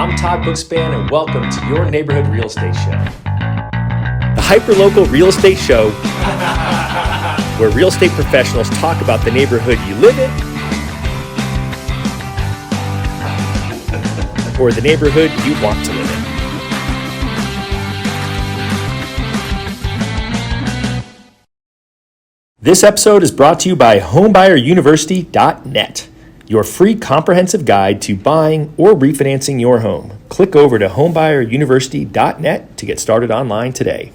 I'm Todd Bookspan, and welcome to your neighborhood real estate show. The hyperlocal real estate show where real estate professionals talk about the neighborhood you live in or the neighborhood you want to live in. This episode is brought to you by homebuyeruniversity.net, your free comprehensive guide to buying or refinancing your home. Click over to homebuyeruniversity.net to get started online today.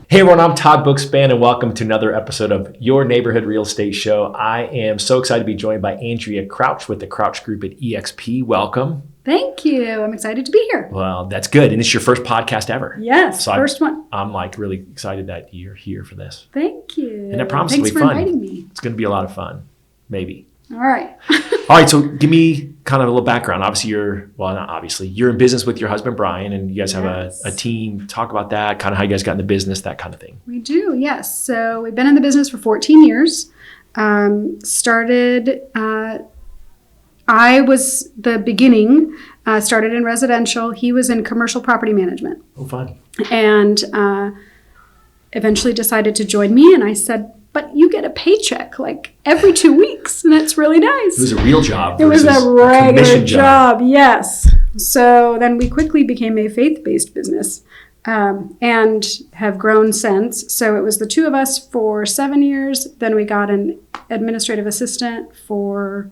Hey everyone, I'm Todd Bookspan and welcome to another episode of Your Neighborhood Real Estate Show. I am so excited to be joined by Andrea Crouch with the Crouch Group at eXp. Welcome. Thank you. I'm excited to be here. Well, that's good. And this is your first podcast ever. Yes, so first one. I'm really excited that you're here for this. Thank you. And it promises to be fun. Thanks for inviting me. It's going to be a lot of fun. Maybe. All right. All right. So give me kind of a little background. Obviously, you're in business with your husband, Brian, and you guys have a team. Talk about that, kind of how you guys got in the business, that kind of thing. We do, yes. So we've been in the business for 14 years. I was the beginning, started in residential. He was in commercial property management. Oh, fun. And eventually decided to join me. And I said, but you get a paycheck like every 2 weeks. And that's really nice. It was a real job. It was a regular job, yes. So then we quickly became a faith-based business and have grown since. So it was the two of us for 7 years. Then we got an administrative assistant for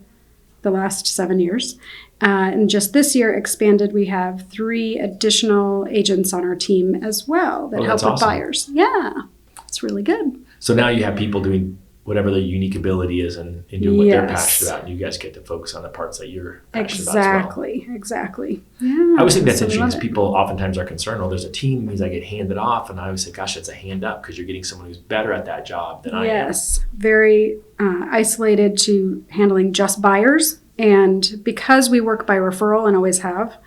the last 7 years. And just this year expanded, we have 3 additional agents on our team as well that help with buyers. Yeah, it's really good. So now you have people doing whatever their unique ability is and doing what they're passionate about. And you guys get to focus on the parts that you're passionate about as well. Exactly. Yeah, I always think that's interesting because people oftentimes are concerned, there's a team, means I get handed off. And I always say, gosh, it's a hand up because you're getting someone who's better at that job than I am. Yes, very isolated to handling just buyers. And because we work by referral and always have,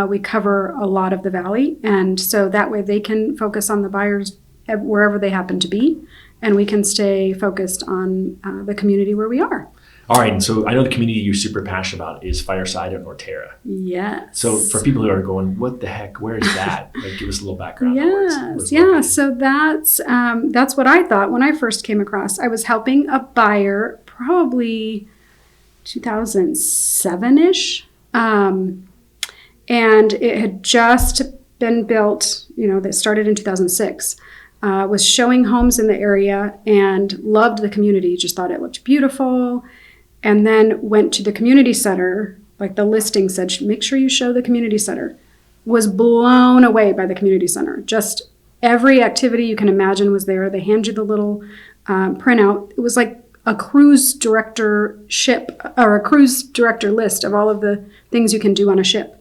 we cover a lot of the valley. And so that way they can focus on the buyers wherever they happen to be. And we can stay focused on the community where we are. All right. And so I know the community you're super passionate about is Fireside at Norterra. Yes. So for people who are going, what the heck? Where is that? Like, give us a little background. Yes. Yeah. So that's what I thought when I first came across. I was helping a buyer probably 2007-ish. And it had just been built, that started in 2006. Was showing homes in the area and loved the community, just thought it looked beautiful. And then went to the community center, like the listing said, make sure you show the community center. Was blown away by the community center. Just every activity you can imagine was there. They hand you the little printout. It was like a cruise director ship or a cruise director list of all of the things you can do on a ship.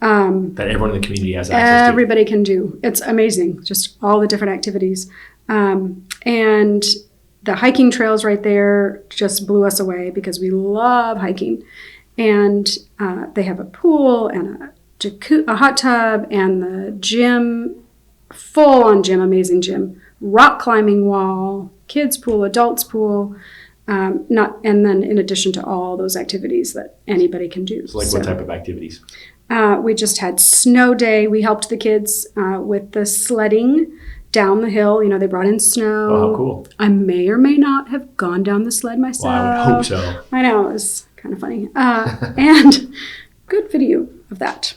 That everyone in the community has access to. Everybody can do. It's amazing, just all the different activities. And the hiking trails right there just blew us away because we love hiking. And they have a pool and a hot tub and the gym, full-on gym, amazing gym, rock climbing wall, kids pool, adults pool, and then in addition to all those activities that anybody can do. So what type of activities? We just had snow day. We helped the kids with the sledding down the hill. They brought in snow. Oh, how cool. I may or may not have gone down the sled myself. Well, I would hope so. I know, it was kind of funny. And good video of that.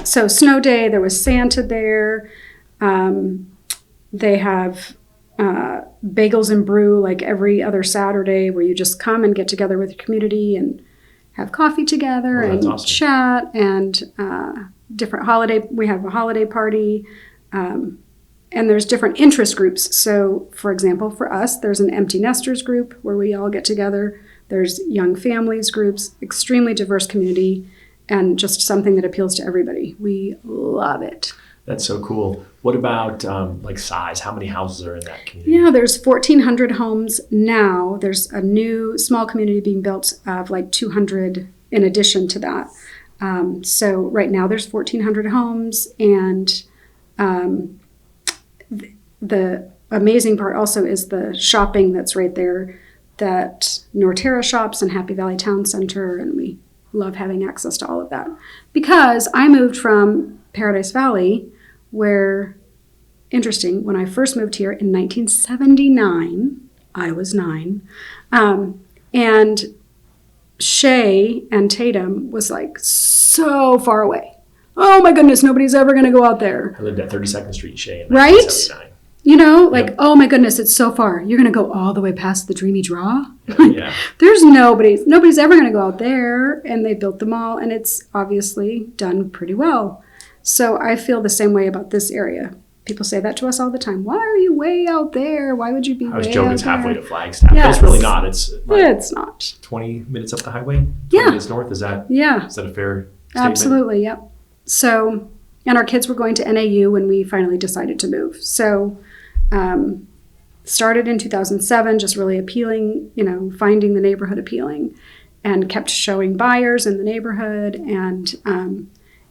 So snow day, there was Santa there. They have bagels and brew like every other Saturday where you just come and get together with your community and have coffee together and awesome. Chat and different holiday. We have a holiday party and there's different interest groups. So for example, for us, there's an empty nesters group where we all get together. There's young families groups, extremely diverse community and just something that appeals to everybody. We love it. That's so cool. What about size? How many houses are in that community? Yeah, there's 1,400 homes now. There's a new small community being built of 200 in addition to that. So right now there's 1,400 homes, and the amazing part also is the shopping that's right there. that Norterra shops in Happy Valley Town Center, and we love having access to all of that. Because I moved from Paradise Valley, where, interesting, when I first moved here in 1979, I was 9, and Shea and Tatum was like so far away. Oh my goodness, nobody's ever going to go out there. I lived at 32nd Street in Shea in right? 1979. You know, like, Yep. oh my goodness, it's so far. You're going to go all the way past the Dreamy Draw? Yeah. There's nobody's ever going to go out there. And they built the mall, and it's obviously done pretty well. So I feel the same way about this area. People say that to us all the time. Why are you way out there? Why would you be way out I was there? joking, it's halfway to Flagstaff. But Yes. it's really not. It's like It's not. 20 minutes up the highway? 20 Yeah. minutes north? Is that Yeah, a fair statement? absolutely. Yep. So, and our kids were going to NAU when we finally decided to move. So, started in 2007, just really appealing, finding the neighborhood appealing, and kept showing buyers in the neighborhood, and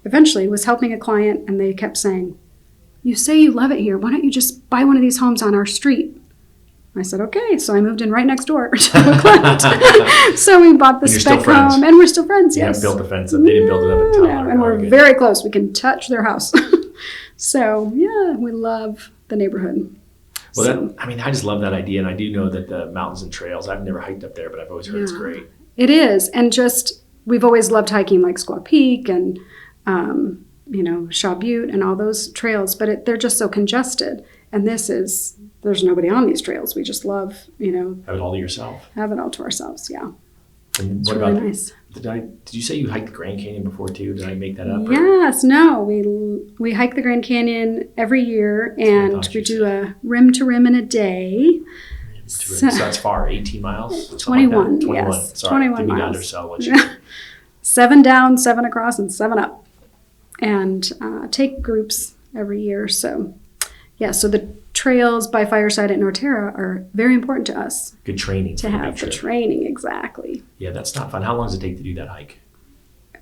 eventually was helping a client, and they kept saying, "You say you love it here. Why don't you just buy one of these homes on our street?" I said, okay. So I moved in right next door to a client. So we bought the And you're still spec friends. home, and we're still friends, You yes. haven't built the fence up. They didn't build it up in town. No, and we're very close. We can touch their house. So, yeah, we love the neighborhood. Well, So, I just love that idea. And I do know that the mountains and trails, I've never hiked up there, but I've always heard it's Yeah. great. it is. And we've always loved hiking like Squaw Peak and, Shaw Butte and all those trails, but they're just so congested. And there's nobody on these trails. We just love, Have it all to yourself. have it all to ourselves. Yeah. And It's what really about, nice. did you say you hiked the Grand Canyon before too? Did I make that up? or- Yes, no, we hike the Grand Canyon every year, and thought you we do a rim to rim in a day. So that's far, 18 miles? Something 21, like that? 21. yes, Sorry, 21 didn't mean to miles. undersell what you 7 down, 7 across, and 7 up, and take groups every year. So, yeah, so the trails by Fireside at Norterra are very important to us Good training. to for the have big the trip. training, exactly. Yeah, that's not fun. How long does it take to do that hike?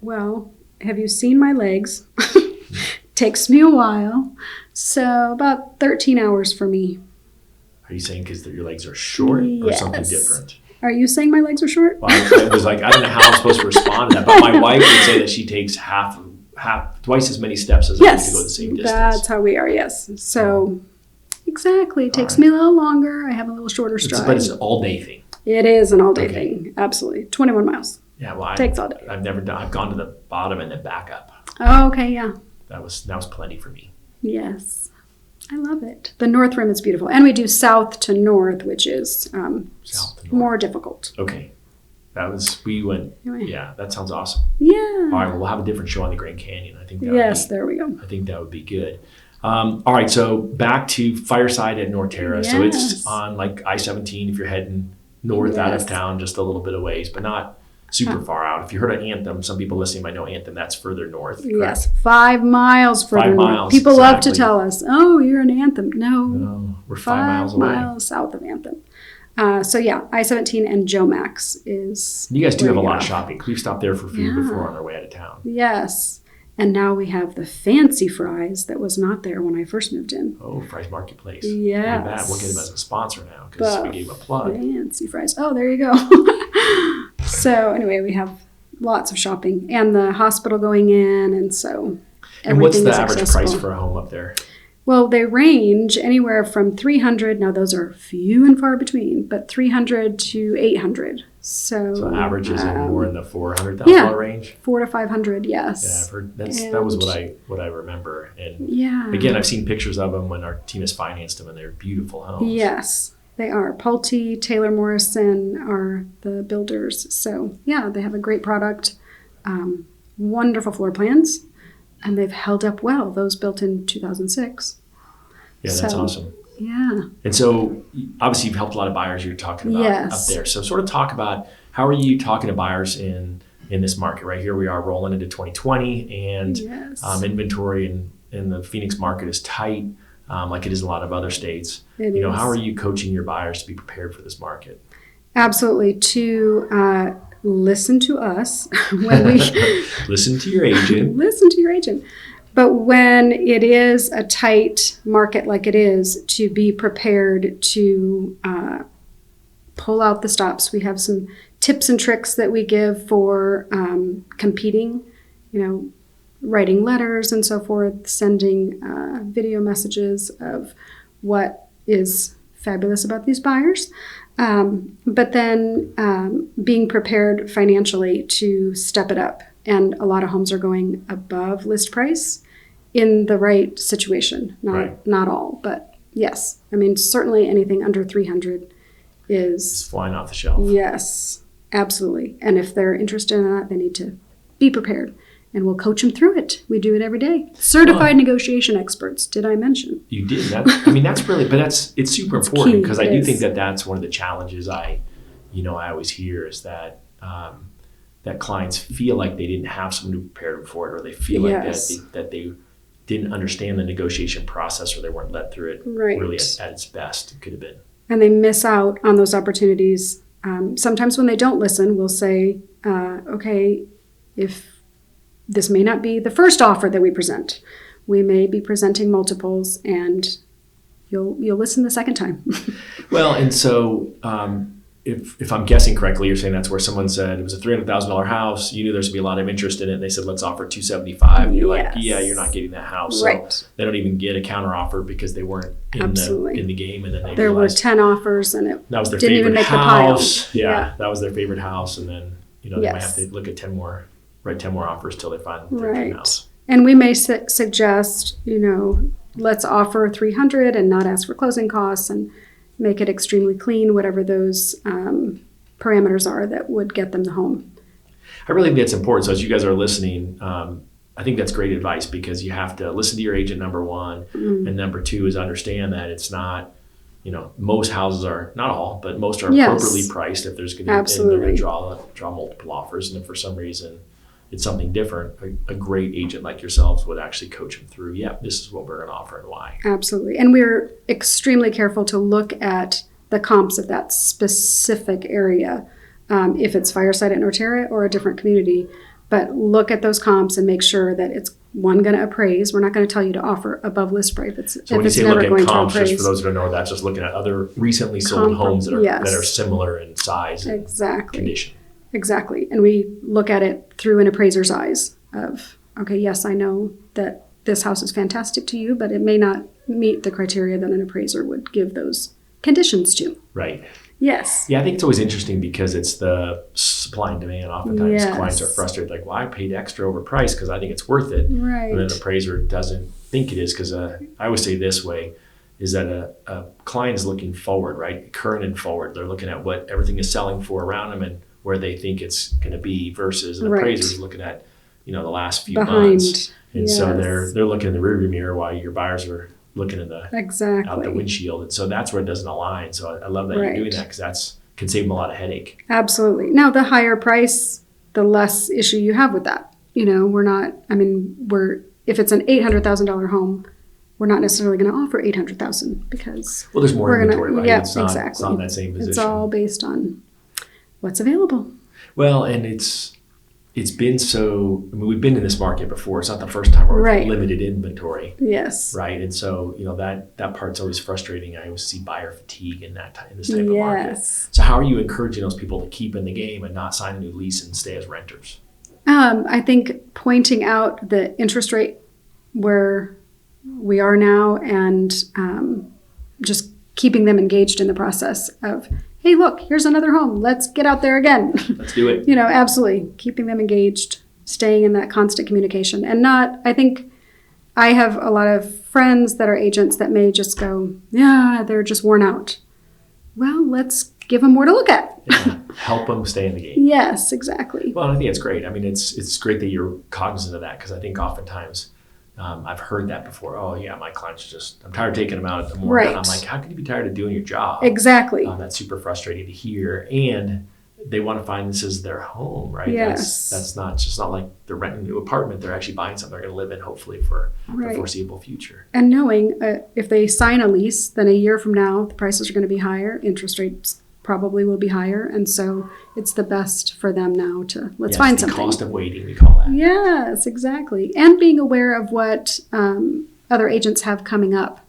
Well, have you seen my legs? Takes me a while. So about 13 hours for me. Are you saying because your legs are short or something Yes. different? Are you saying my legs are short? Well, I was like, I don't know how I'm supposed to respond to that, but my wife would say that she takes twice as many steps as I do to go the same distance. That's how we are, yes. So, exactly. It takes me a little longer. I have a little shorter stride. But it's an all-day thing. It is an all-day Okay. thing. Absolutely. 21 miles. Yeah, well, Takes all day. I've never done. I've gone to the bottom and then back up. Oh, okay, yeah. That was plenty for me. Yes. I love it. The North Rim is beautiful. And we do south to north, which is South to north. more difficult. Okay, we went. Anyway. Yeah, that sounds awesome. Yeah. All right, well, we'll have a different show on the Grand Canyon. I think that Yes, would be, there we go. I think that would be good. All right, so back to Fireside at Norterra. So it's Yes. on like I-17 if you're heading north out of Yes. town, just a little bit of ways, but not super far out. If you heard of Anthem, some people listening might know Anthem. That's further north. Correct? Yes, 5 miles further 5 north. miles, People love to exactly. tell us, oh, you're in Anthem. No, No, we're 5 5 miles away. miles south of Anthem. So yeah, I-17 and Joe Max is. You guys do where have a you lot of go. shopping. We've stopped there for food Yeah. before on our way out of town. Yes, and now we have the fancy fries that was not there when I first moved in. Oh, Fry's Marketplace. Yes. Look at that. We'll get him as a sponsor now because we gave him a plug. Fancy fries. Oh, there you go. So anyway, we have lots of shopping and the hospital going in, and so And what's everything the is average accessible. price for a home up there? Well, they range anywhere from 300. Now those are few and far between, but 300 to 800. So average is more in the $400,000 yeah. range. 400 to 500. Yeah, Yes. I've heard that was And- what I remember. And Yeah. again, I've seen pictures of them when our team has financed them, and they're beautiful homes. Yes, they are. Pulte, Taylor Morrison are the builders. So yeah, they have a great product, wonderful floor plans, and they've held up well. Those built in 2006. Yeah, that's So, awesome. Yeah. And so obviously you've helped a lot of buyers you're talking about Yes. up there. So sort of talk about how are you talking to buyers in this market right here? We are rolling into 2020 and Yes. inventory in the Phoenix market is tight, like it is in a lot of other states. It You know, is. how are you coaching your buyers to be prepared for this market? Absolutely. To listen to us when we Listen to your agent. listen to your agent. But when it is a tight market like it is, to be prepared to pull out the stops. We have some tips and tricks that we give for competing, writing letters and so forth, sending video messages of what is fabulous about these buyers. But then being prepared financially to step it up. And a lot of homes are going above list price in the right situation. Not all, but yes. I mean, certainly anything under 300 is It's flying off the shelf. Yes, absolutely. And if they're interested in that, they need to be prepared. And we'll coach them through it. We do it every day. Certified negotiation experts, did I mention? You did. That's really, but it's super important, because I do think that that's one of the challenges I always hear is that that clients feel like they didn't have someone who prepared them for it, or they feel like that they didn't understand the negotiation process, or they weren't led through it really at its best. It could have been. And they miss out on those opportunities. Sometimes when they don't listen, we'll say, okay, if this may not be the first offer that we present, we may be presenting multiples, and you'll listen the second time. Well, and so if I'm guessing correctly, you're saying that's where someone said it was a $300,000 house. You knew there's going to be a lot of interest in it. And they said, let's offer $275,000. And you're like, yeah, you're not getting that house. Right. So they don't even get a counter offer because they weren't in the game. And then there were 10 offers, and that was their didn't favorite even make house. the pile. Yeah, that was their favorite house. And then they might have to look at 10 more offers till they find their dream house. And we may suggest, let's offer $300,000 and not ask for closing costs, and make it extremely clean, whatever those parameters are that would get them the home. I really think that's important. So as you guys are listening, I think that's great advice, because you have to listen to your agent, number one, and number two is understand that it's not, most houses are, not all, but most are appropriately priced if there's going to be, and they're going to draw multiple offers. And if for some reason it's something different, a great agent like yourselves would actually coach them through, this is what we're going to offer and why. Absolutely. And we're extremely careful to look at the comps of that specific area, if it's Fireside at Norterra or a different community. But look at those comps and make sure that it's going to appraise. We're not going to tell you to offer above list price. So when you say look at comps, just for those who don't know, that's just looking at other recently sold homes that are similar in size and condition. Exactly. And we look at it through an appraiser's eyes of, okay, yes, I know that this house is fantastic to you, but it may not meet the criteria that an appraiser would give those conditions to. Right. Yes. Yeah, I think it's always interesting because it's the supply and demand. Oftentimes clients are frustrated, like, well, I paid extra over price because I think it's worth it. Right. And then an appraiser doesn't think it is, because I always say this way, is that a client is looking forward, right? Current and forward. They're looking at what everything is selling for around them and where they think it's going to be, versus an appraiser is looking at, the last few months. And so they're looking in the rearview mirror while your buyers are looking in out the windshield. And so that's where it doesn't align. So I love that you're doing that, because can save them a lot of headache. Absolutely. Now, the higher price, the less issue you have with that. We're not, if it's an $800,000 home, we're not necessarily going to offer $800,000 because there's more inventory, right? Yeah, exactly. It's not in that same position. It's all based on what's available. Well, and it's been so, we've been in this market before. It's not the first time we're limited inventory. Yes. Right. And so, that part's always frustrating. I always see buyer fatigue in this type of market. So how are you encouraging those people to keep in the game and not sign a new lease and stay as renters? I think pointing out the interest rate where we are now, and just keeping them engaged in the process of, hey, look, here's another home. Let's get out there again. Let's do it. Absolutely. Keeping them engaged, staying in that constant communication. And I think I have a lot of friends that are agents that may just go, they're just worn out. Well, let's give them more to look at. Help them stay in the game. Yes, exactly. Well, I think it's great. It's great that you're cognizant of that, because I think oftentimes I've heard that before. Oh, yeah, my clients I'm tired of taking them out at the morning. Right. And I'm like, how can you be tired of doing your job? Exactly. That's super frustrating to hear. And they want to find this as their home, right? Yes. That's not like they're renting a new apartment. They're actually buying something they're going to live in, hopefully, for the foreseeable future. And knowing if they sign a lease, then a year from now, the prices are going to be higher. Interest rates probably will be higher. And so it's the best for them now to find something. The cost of waiting, we call that. Yes, exactly. And being aware of what other agents have coming up,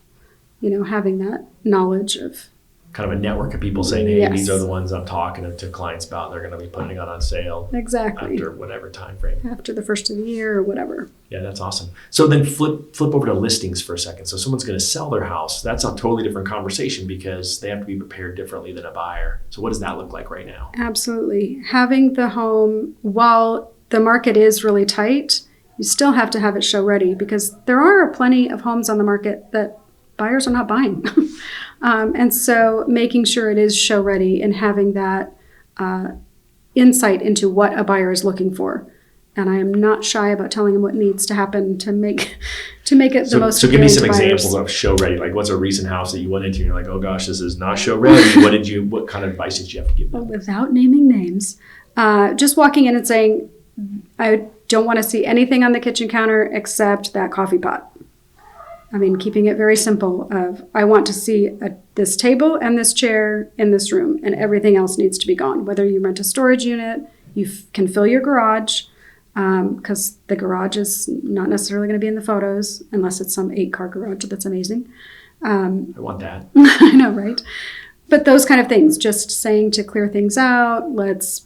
having that knowledge of kind of a network of people saying, hey, Yes. these are the ones I'm talking to clients about. They're going to be putting it on sale Exactly. after whatever time frame. After the first of the year or whatever. Yeah, that's awesome. So then flip over to listings for a second. So someone's going to sell their house. That's a totally different conversation because they have to be prepared differently than a buyer. So what does that look like right now? Absolutely. Having the home, while the market is really tight, you still have to have it show ready because there are plenty of homes on the market that buyers are not buying. And so making sure it is show ready and having that insight into what a buyer is looking for. And I am not shy about telling them what needs to happen to make it the most. So give me some appealing to buyers. examples of show ready. Like what's a recent house that you went into and you're like, oh gosh, this is not show ready. What kind of advice did you have to give them? Without naming names, just walking in and saying, I don't want to see anything on the kitchen counter except that coffee pot. I mean, keeping it very simple of, I want to see this table and this chair in this room and everything else needs to be gone. Whether you rent a storage unit, you can fill your garage because the garage is not necessarily going to be in the photos unless it's some 8-car garage that's amazing. I want that. I know, right? But those kind of things, just saying to clear things out, let's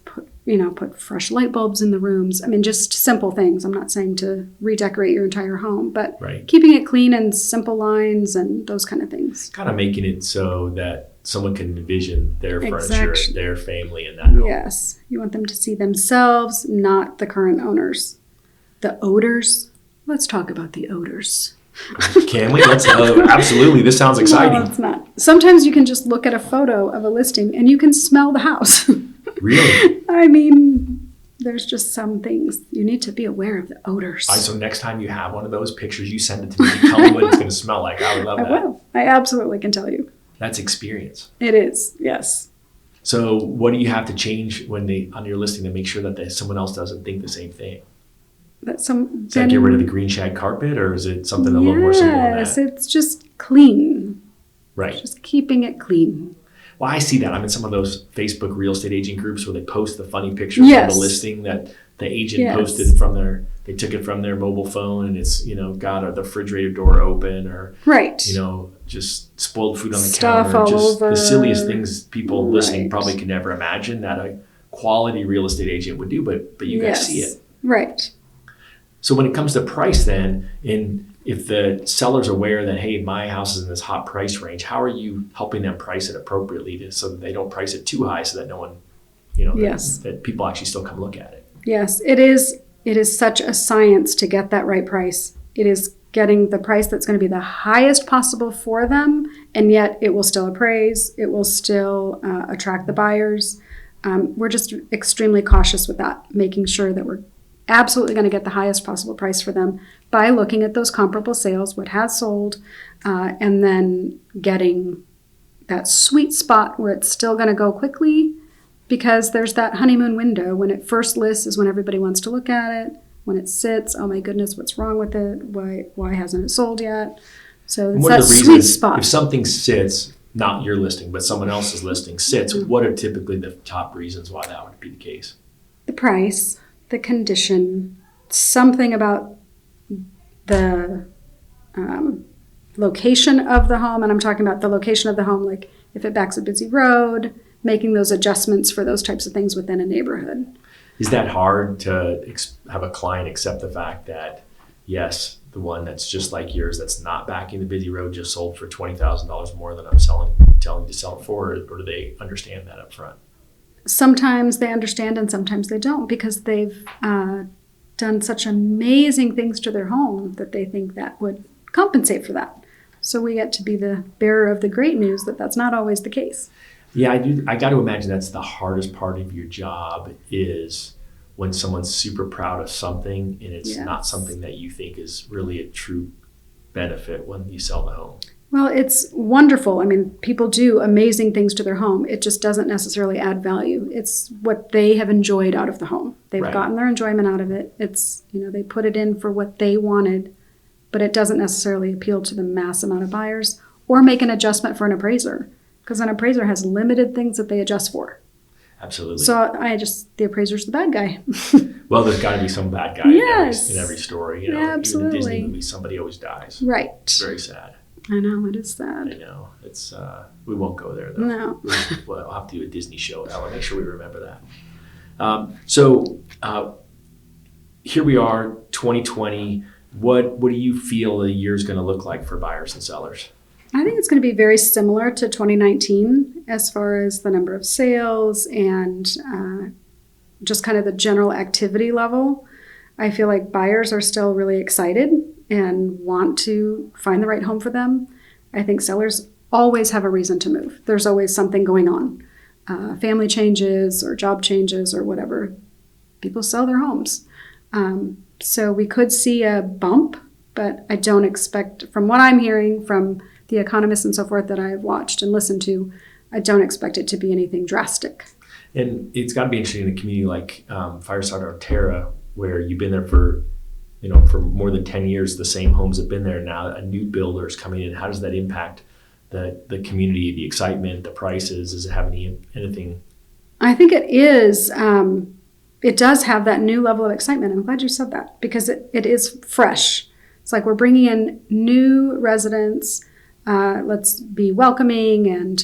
put fresh light bulbs in the rooms. I mean, just simple things. I'm not saying to redecorate your entire home, but Right. keeping it clean and simple lines and those kind of things. Kind of making it so that someone can envision their furniture, Exactly. their family in that home. Yes. You want them to see themselves, not the current owners. The odors. Let's talk about the odors. Can we? Absolutely. This sounds exciting. No, it's not. Sometimes you can just look at a photo of a listing and you can smell the house. Really? I mean, there's just some things you need to be aware of the odors. So next time you have one of those pictures, you send it to me. Tell me what it's going to smell like. I would love that. I will. I absolutely can tell you. That's experience. It is, yes. So what do you have to change on your listing to make sure that someone else doesn't think the same thing? Does that get rid of the green shag carpet, or is it something a little more simple than that? Yes, it's just clean. Right. Just keeping it clean. Well, I see that. I'm in some of those Facebook real estate agent groups where they post the funny pictures Yes. of the listing that the agent Yes. posted they took it from their mobile phone and it's, got the refrigerator door open or, Right. just spoiled food on the Stuff counter. all Just over. the silliest things people listening Right. probably could never imagine that a quality real estate agent would do, but you guys see it. Right. So when it comes to price then, if the seller's aware that, hey, my house is in this hot price range, how are you helping them price it appropriately so that they don't price it too high so that no one, Yes. that people actually still come look at it? Yes, it is such a science to get that right price. It is getting the price that's going to be the highest possible for them, and yet it will still appraise, it will still attract the buyers. We're just extremely cautious with that, making sure that we're absolutely going to get the highest possible price for them by looking at those comparable sales, what has sold, and then getting that sweet spot where it's still going to go quickly, because there's that honeymoon window. When it first lists is when everybody wants to look at it. When it sits, oh my goodness, what's wrong with it? Why hasn't it sold yet? So it's What that are the sweet reasons, spot. if something sits, not your listing, but someone else's listing sits, what are typically the top reasons why that would be the case? The price, the condition, something about the location of the home. And I'm talking about the location of the home, like if it backs a busy road, making those adjustments for those types of things within a neighborhood. Is that hard to have a client accept the fact that, yes, the one that's just like yours, that's not backing the busy road, just sold for $20,000 more than I'm telling to sell it for, or do they understand that up front? Sometimes they understand and sometimes they don't, because they've done such amazing things to their home that they think that would compensate for that. So we get to be the bearer of the great news that that's not always the case. Yeah, I do. I got to imagine that's the hardest part of your job, is when someone's super proud of something and it's Yes. not something that you think is really a true benefit when you sell the home. Well, it's wonderful. I mean, people do amazing things to their home. It just doesn't necessarily add value. It's what they have enjoyed out of the home. They've Right. gotten their enjoyment out of it. It's, they put it in for what they wanted, but it doesn't necessarily appeal to the mass amount of buyers or make an adjustment for an appraiser, because an appraiser has limited things that they adjust for. Absolutely. So the appraiser's the bad guy. Well, there's got to be some bad guy Yes. in every story. Yeah, Even in absolutely. Disney movies, somebody always dies. Right. It's very sad. I know, it is I sad. know. It's we won't go there though. No. Well, I'll have to do a Disney show, Ella. Make sure we remember that. So here we are, 2020. What do you feel the year's going to look like for buyers and sellers? I think it's going to be very similar to 2019 as far as the number of sales and just kind of the general activity level. I feel like buyers are still really excited and want to find the right home for them. I think sellers always have a reason to move. There's always something going on. Family changes or job changes or whatever. People sell their homes. So we could see a bump, but I don't expect, from what I'm hearing from the economists and so forth that I've watched and listened to, I don't expect it to be anything drastic. And it's got to be interesting in a community like Fireside or Norterra, where you've been there for more than 10 years. The same homes have been there. Now a new builder is coming in. How does that impact the community, the excitement, the prices? Does it have anything? I think it is. It does have that new level of excitement. I'm glad you said that, because it is fresh. It's like we're bringing in new residents. Let's be welcoming and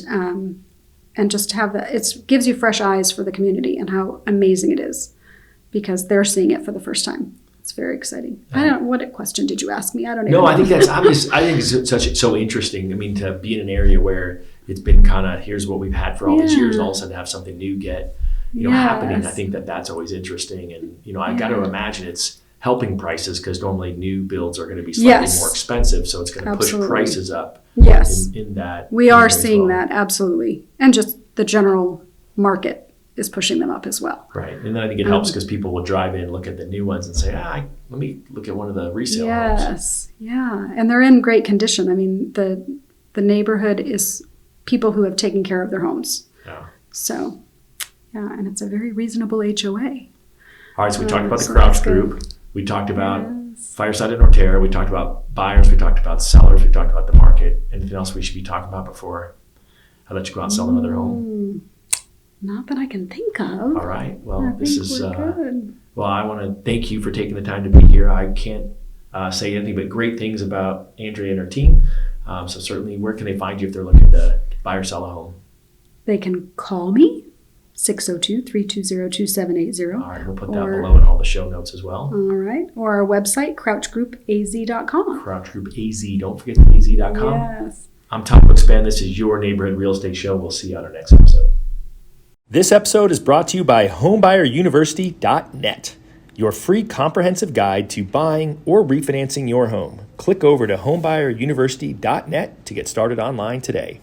just have that. It gives you fresh eyes for the community and how amazing it is, because they're seeing it for the first time. It's very exciting. I don't. What question did you ask me? I don't even know. I think that's obvious. I think it's so interesting. I mean, to be in an area where it's been kind of, here's what we've had for all these years, and all of a sudden have something new happening. I think that's always interesting. And I got to imagine it's helping prices, because normally new builds are going to be slightly more expensive, so it's going to push prices up. Yes, in that we are seeing that, absolutely, and just the general market is pushing them up as well. Right, and then I think it helps because people will drive in, look at the new ones, and say, let me look at one of the resale homes. Yeah, and they're in great condition. I mean, the neighborhood is people who have taken care of their homes. Yeah. So, yeah, and it's a very reasonable HOA. All right, so we talked about the Crouch Group. We talked about Fireside and Norterra. We talked about buyers. We talked about sellers. We talked about the market. Anything else we should be talking about before I let you go out and sell another home? Not that I can think of. All right. Well, this is good. Well, I want to thank you for taking the time to be here. I can't say anything but great things about Andrea and her team. So certainly, where can they find you if they're looking to buy or sell a home? They can call me, 602-320-2780. All right, we'll put that below in all the show notes as well. All right. Or our website, crouchgroupaz.com. Crouchgroupaz. Don't forget the az.com. Yes. I'm Tom Bookspan. This is your neighborhood real estate show. We'll see you on our next episode. This episode is brought to you by homebuyeruniversity.net, your free comprehensive guide to buying or refinancing your home. Click over to homebuyeruniversity.net to get started online today.